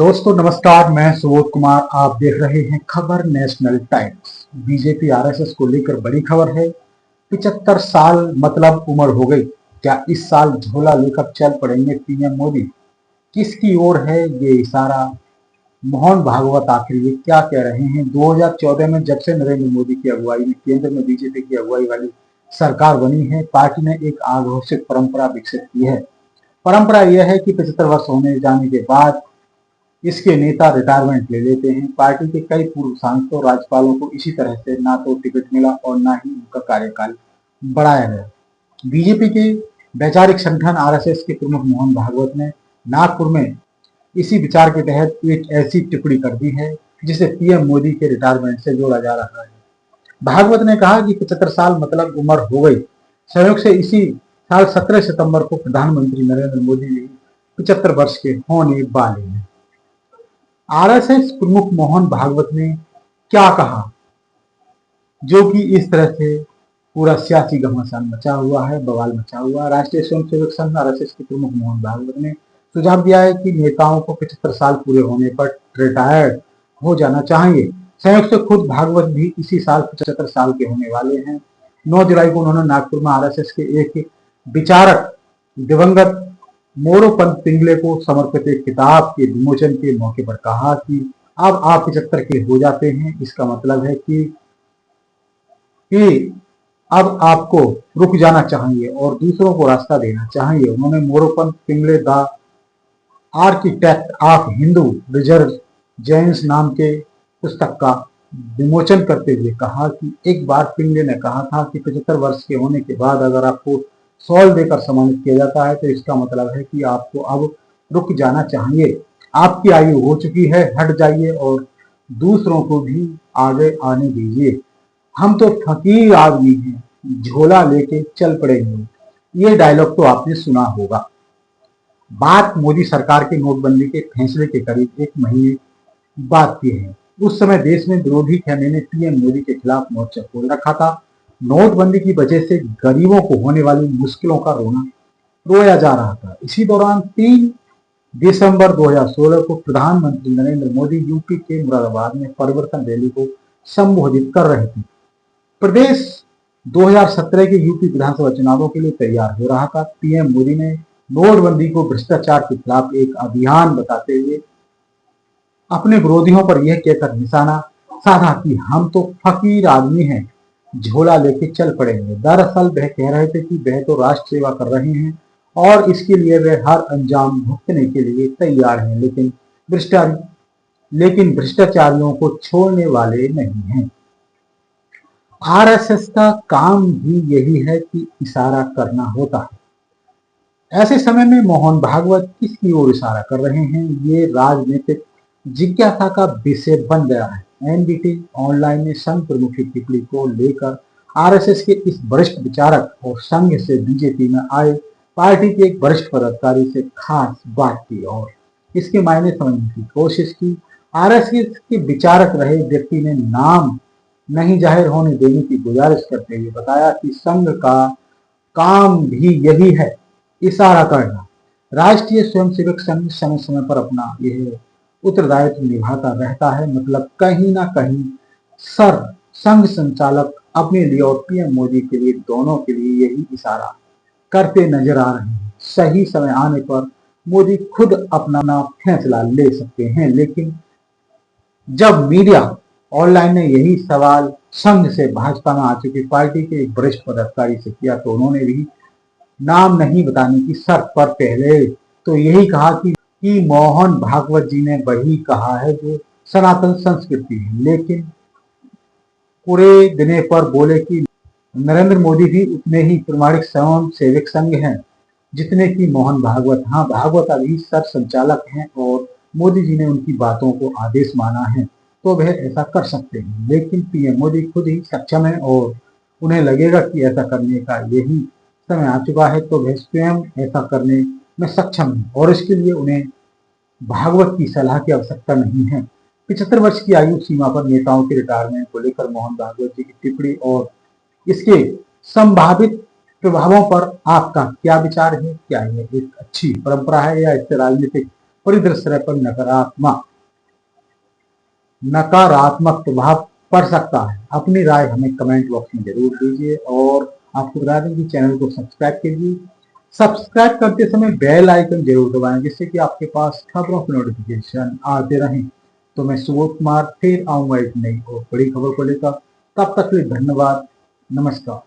दोस्तों नमस्कार, मैं सुबोध कुमार। आप देख रहे हैं खबर नेशनल टाइम्स। बीजेपी आरएसएस को लेकर बड़ी खबर है। 75 साल मतलब उम्र हो गई। क्या इस साल झोला लेकर चल पड़ेंगे पीएम मोदी? किसकी ओर है ये इशारा? मोहन भागवत आखिर ये क्या कह रहे हैं? 2014 में जब से नरेंद्र मोदी की अगुवाई में केंद्र में बीजेपी की अगुवाई वाली सरकार बनी है, पार्टी ने एक अघोषित परंपरा विकसित की है। परंपरा यह है कि 75 वर्ष होने जाने के बाद इसके नेता रिटायरमेंट ले लेते हैं। पार्टी के कई पूर्व सांसदों, राज्यपालों को इसी तरह से ना तो टिकट मिला और ना ही उनका कार्यकाल बढ़ाया गया। बीजेपी के वैचारिक संगठन आरएसएस के प्रमुख मोहन भागवत ने नागपुर में इसी विचार के तहत एक ऐसी टिप्पणी कर दी है जिसे पीएम मोदी के रिटायरमेंट से जोड़ा जा रहा है। भागवत ने कहा कि 75 साल मतलब उम्र हो गई। संयोग से इसी साल 17 सितंबर को प्रधानमंत्री नरेंद्र मोदी भी 75 वर्ष के होने वाले हैं। आरएसएस प्रमुख मोहन भागवत ने क्या कहा, जो कि इस तरह से पूरा सियासी घमासान मचा हुआ है, बवाल मचा हुआ है। राष्ट्रीय स्वयंसेवक संघ आरएसएस के प्रमुख मोहन भागवत ने सुझाव दिया है कि नेताओं को 75 साल पूरे होने पर रिटायर्ड हो जाना चाहिए। संयोग से खुद भागवत भी इसी साल 75 साल के होने वाले हैं। 9 जुलाई को उन्होंने नागपुर में आरएसएस के एक विचारक दिवंगत मोरोपंत पिंगले को समर्पित एक किताब के विमोचन के मौके पर कहा कि अब आप 75 के हो जाते हैं, इसका मतलब है कि अब आपको रुक जाना चाहिए और दूसरों को रास्ता देना चाहिए। उन्होंने Moropant Pingle the architect of Hindu resurgence नाम के पुस्तक का विमोचन करते हुए कहा कि एक बार पिंगले ने कहा था कि 75 वर्ष के होने के बाद अगर आपको सॉल देकर सम्मानित किया जाता है तो इसका मतलब है कि आपको अब रुक जाना चाहिए। आपकी आयु हो चुकी है, हट जाइए और दूसरों को भी आगे आने दीजिए। हम तो फकीर आदमी हैं, झोला लेके चल पड़ेंगे। ये डायलॉग तो आपने सुना होगा। बात मोदी सरकार के नोटबंदी के फैसले के करीब एक महीने बाद की है। उस समय देश में विरोधी खेमे ने पीएम मोदी के खिलाफ मोर्चा खोल रखा था। नोटबंदी की वजह से गरीबों को होने वाली मुश्किलों का रोया जा रहा था। इसी दौरान 3 दिसंबर 2016 को प्रधानमंत्री नरेंद्र मोदी यूपी के मुरादाबाद में परिवर्तन रैली को संबोधित कर रहे थे। प्रदेश 2017 के यूपी विधानसभा चुनावों के लिए तैयार हो रहा था। पीएम मोदी ने नोटबंदी को भ्रष्टाचार के खिलाफ एक अभियान बताते हुए अपने विरोधियों पर यह कहकर निशाना साधा कि हम तो फकीर आदमी हैं, झोला लेके चल पड़ेंगे। दरअसल वह कह रहे थे कि वह तो राष्ट्र सेवा कर रहे हैं और इसके लिए वे हर अंजाम भुगतने के लिए तैयार हैं, लेकिन भ्रष्टाचारियों को छोड़ने वाले नहीं हैं। आरएसएस का काम भी यही है कि इशारा करना होता है। ऐसे समय में मोहन भागवत किसकी ओर इशारा कर रहे हैं, ये राजनीतिक जिज्ञासा का विषय बन गया है। एनडीटी ऑनलाइन ने संघ प्रमुख की टिप्पणी को लेकर आरएसएस के इस वरिष्ठ विचारक और संघ से बीजेपी में आए पार्टी के एक वरिष्ठ पदाधिकारी से खास बात की और इसके मायने समझने की कोशिश की। आरएसएस के विचारक रहे व्यक्ति ने नाम नहीं जाहिर होने देने की गुजारिश करते हुए बताया कि संघ का काम भी यही है, इशारा करना। राष्ट्रीय स्वयंसेवक संघ समय समय पर अपना यह उत्तरदायित्व निभाता रहता है। मतलब कहीं ना कहीं संघ संचालक अपने लिए और पीएम मोदी के लिए, दोनों के लिए यही इशारा करते नजर आ रहे हैं। सही समय आने पर मोदी खुद अपना फैसला ले सकते हैं, लेकिन जब मीडिया ऑनलाइन ने यही सवाल संघ से भाजपा में आ चुकी पार्टी के एक वरिष्ठ पदाधिकारी से किया तो उन्होंने भी नाम नहीं बताने की शर्त पर पहले तो यही कहा कि मोहन भागवत जी ने वही कहा है जो सनातन संस्कृति है, लेकिन पूरे दिने पर बोले कि नरेंद्र मोदी भी उतने ही प्रमाणिक स्वयं सेवक संघ हैं जितने की मोहन भागवत। हाँ, भागवत अभी सर संचालक हैं और मोदी जी ने उनकी बातों को आदेश माना है तो वह ऐसा कर सकते हैं, लेकिन पीएम मोदी खुद ही सक्षम है और उन्हें लगेगा कि ऐसा करने का यही समय आ चुका है तो वह स्वयं ऐसा करने में सक्षम है और इसके लिए उन्हें भागवत की सलाह की आवश्यकता नहीं है। 75 वर्ष की आयु सीमा पर नेताओं के रिटायरमेंट को लेकर मोहन भागवत जी की टिप्पणी और इसके संभावित प्रभावों पर आपका क्या विचार है? क्या यह एक अच्छी परंपरा है या इससे राजनीतिक परिदृश्य पर नकारात्मक प्रभाव पड़ सकता है। अपनी राय हमें कमेंट बॉक्स में जरूर दीजिए और आपको बता दें कि चैनल को सब्सक्राइब कीजिए। सब्सक्राइब करते समय बेल आइकन जरूर दबाएं जिससे कि आपके पास खबरों की नोटिफिकेशन आते रहें। तो मैं सुबोध कुमार फिर आऊंगा एक नई और बड़ी खबर को लेकर। तब तक के लिए धन्यवाद। नमस्कार।